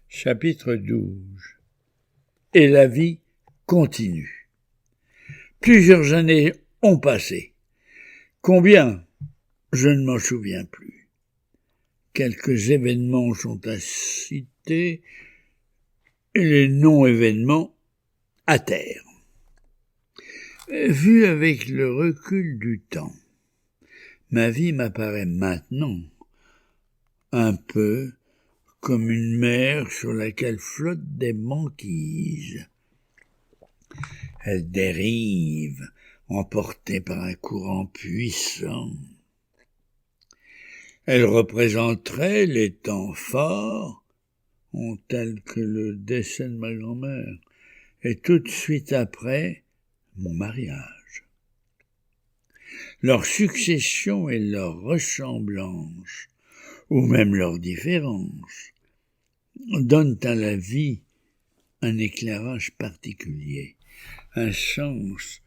Chapitre 12. Et la vie continue. Plusieurs années ont passé. Combien? Je ne m'en souviens plus. Quelques événements sont à citer et les non-événements à taire. Vu avec le recul du temps, ma vie m'apparaît maintenant un peu comme une mer sur laquelle flottent des banquises. Elle dérive, emportée par un courant puissant. Elle représenterait les temps forts, tels que le décès de ma grand-mère, et tout de suite après, mon mariage. Leur succession et leur ressemblance, ou même leur différence, donnent à la vie un éclairage particulier, un sens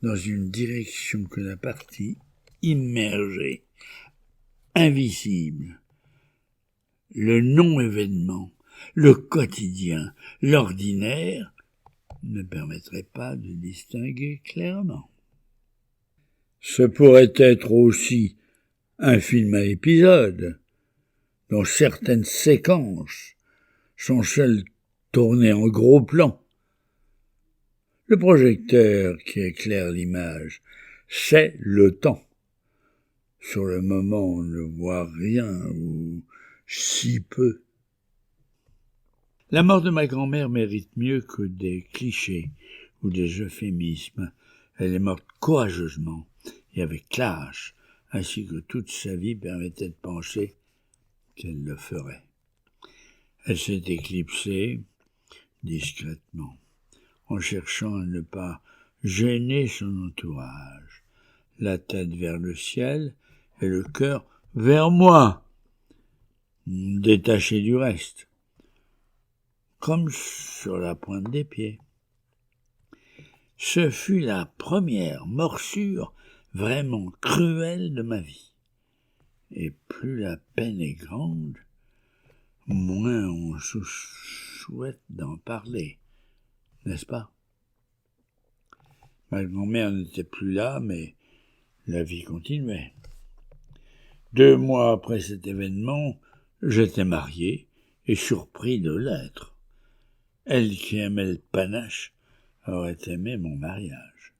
dans une direction que la partie immergée, invisible, le non-événement, le quotidien, l'ordinaire, ne permettrait pas de distinguer clairement. Ce pourrait être aussi un film à épisodes, dont certaines séquences sont seules tournées en gros plan. Le projecteur qui éclaire l'image, c'est le temps. Sur le moment, on ne voit rien ou si peu. La mort de ma grand-mère mérite mieux que des clichés ou des euphémismes. Elle est morte courageusement et avec classe, ainsi que toute sa vie permettait de penser qu'elle le ferait. Elle s'est éclipsée discrètement, en cherchant à ne pas gêner son entourage, la tête vers le ciel et le cœur vers moi, détaché du reste, comme sur la pointe des pieds. Ce fut la première morsure vraiment cruelle de ma vie. Et plus la peine est grande, moins on souhaite d'en parler, n'est-ce pas? Ma grand-mère n'était plus là, mais la vie continuait. 2 mois après cet événement, j'étais marié et surpris de l'être. Elle qui aimait le panache aurait aimé mon mariage.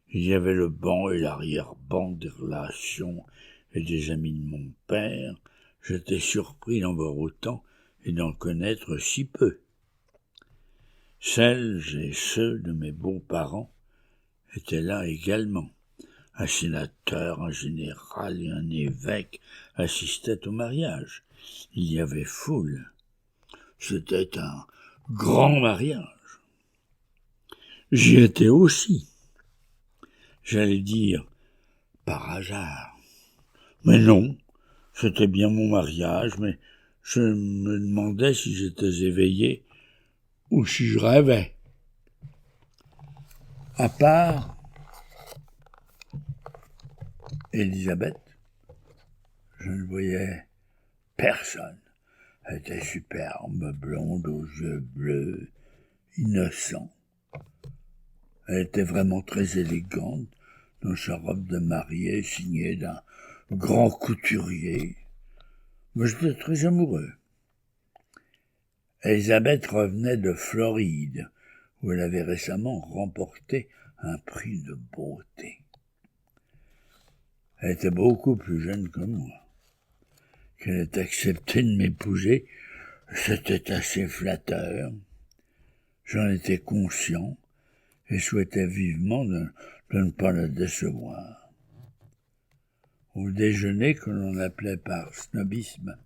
Il y avait le ban et l'arrière-ban des relations et des amis de mon père. J'étais surpris d'en voir autant et d'en connaître si peu. Celles et ceux de mes beaux-parents étaient là également. Un sénateur, un général et un évêque assistaient au mariage. Il y avait foule. C'était un grand mariage. J'y étais aussi. J'allais dire par hasard. Mais non, c'était bien mon mariage, mais je me demandais si j'étais éveillé ou si je rêvais. À part Élisabeth, je ne voyais personne. Elle était superbe, blonde aux yeux bleus, innocent. Elle était vraiment très élégante dans sa robe de mariée signée d'un grand couturier. Mais j'étais très amoureux. Élisabeth revenait de Floride, où elle avait récemment remporté un prix de beauté. Elle était beaucoup plus jeune que moi. Qu'elle ait accepté de m'épouser, c'était assez flatteur. J'en étais conscient et souhaitais vivement de ne pas la décevoir. Au déjeuner que l'on appelait par snobisme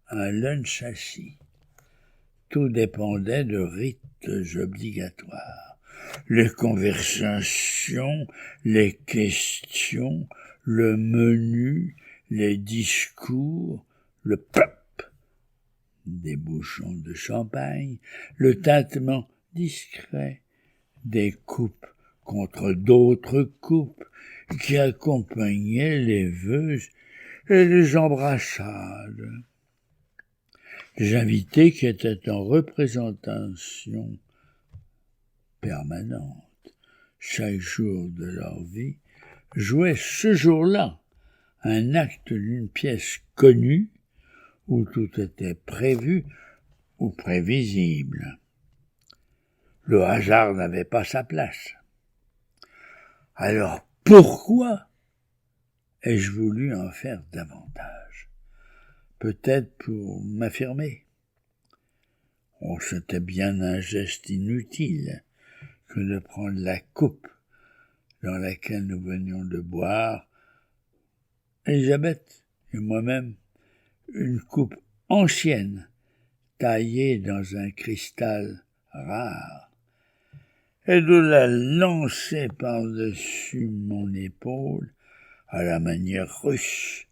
un lunch assis, tout dépendait de rites obligatoires. Les conversations, les questions, le menu, les discours, le pop des bouchons de champagne, le tintement discret des coupes contre d'autres coupes qui accompagnaient les vœux et les embrassades. Les invités qui étaient en représentation permanente chaque jour de leur vie jouaient ce jour-là un acte d'une pièce connue où tout était prévu ou prévisible. Le hasard n'avait pas sa place. Alors pourquoi ai-je voulu en faire davantage? Peut-être pour m'affirmer. C'était bien un geste inutile que de prendre la coupe dans laquelle nous venions de boire, Elisabeth et moi-même, une coupe ancienne, taillée dans un cristal rare, et de la lancer par-dessus mon épaule à la manière russe,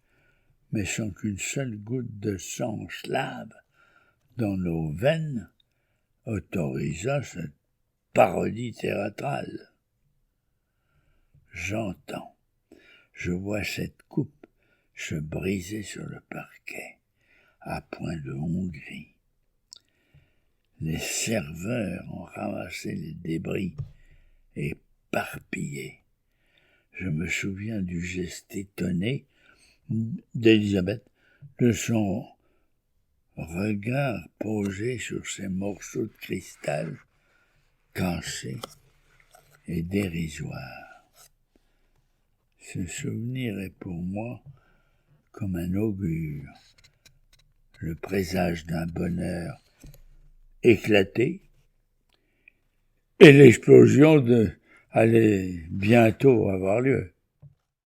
mais sans qu'une seule goutte de sang slave dans nos veines autorisa cette parodie théâtrale. J'entends, je vois cette coupe se briser sur le parquet, à point de Hongrie. Les serveurs ont ramassé les débris, éparpillés. Je me souviens du geste étonné d'Elisabeth, de son regard posé sur ces morceaux de cristal cassés et dérisoires. Ce souvenir est pour moi comme un augure, le présage d'un bonheur éclaté, et l'explosion allait bientôt avoir lieu.